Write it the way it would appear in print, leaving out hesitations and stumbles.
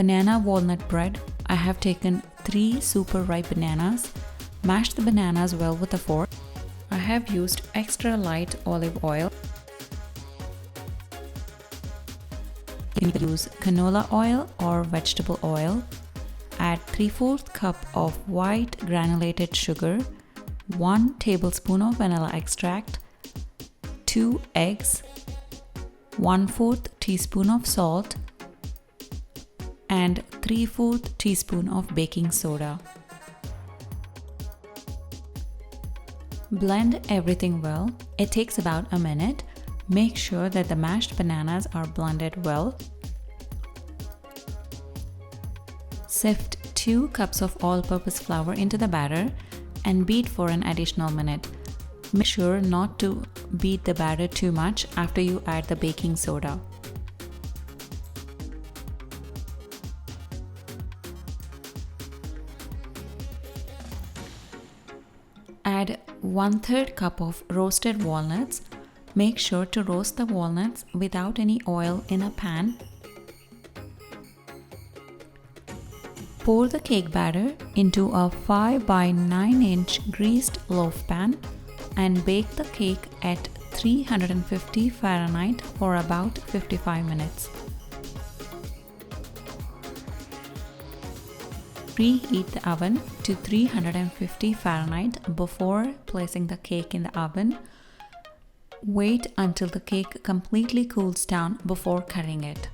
banana walnut bread, I have taken 3 super ripe bananas. Mash the bananas well with a fork. I have used extra light olive oil. You can use canola oil or vegetable oil. Add 3/4 cup of white granulated sugar, 1 tablespoon of vanilla extract, 2 eggs, 1/4 teaspoon of salt, and 3/4 teaspoon of baking soda. Blend everything well. It takes about a minute. Make sure that the mashed bananas are blended well. Sift 2 cups of all-purpose flour into the batter and beat for an additional minute. Make sure not to beat the batter too much after you add the baking soda. Add 1/3 cup of roasted walnuts. Make sure to roast the walnuts without any oil in a pan. Pour the cake batter into a 5 by 9 inch greased loaf pan and bake the cake at 350 Fahrenheit for about 55 minutes. Preheat the oven to 350 Fahrenheit before placing the cake in the oven. Wait until the cake completely cools down before cutting it.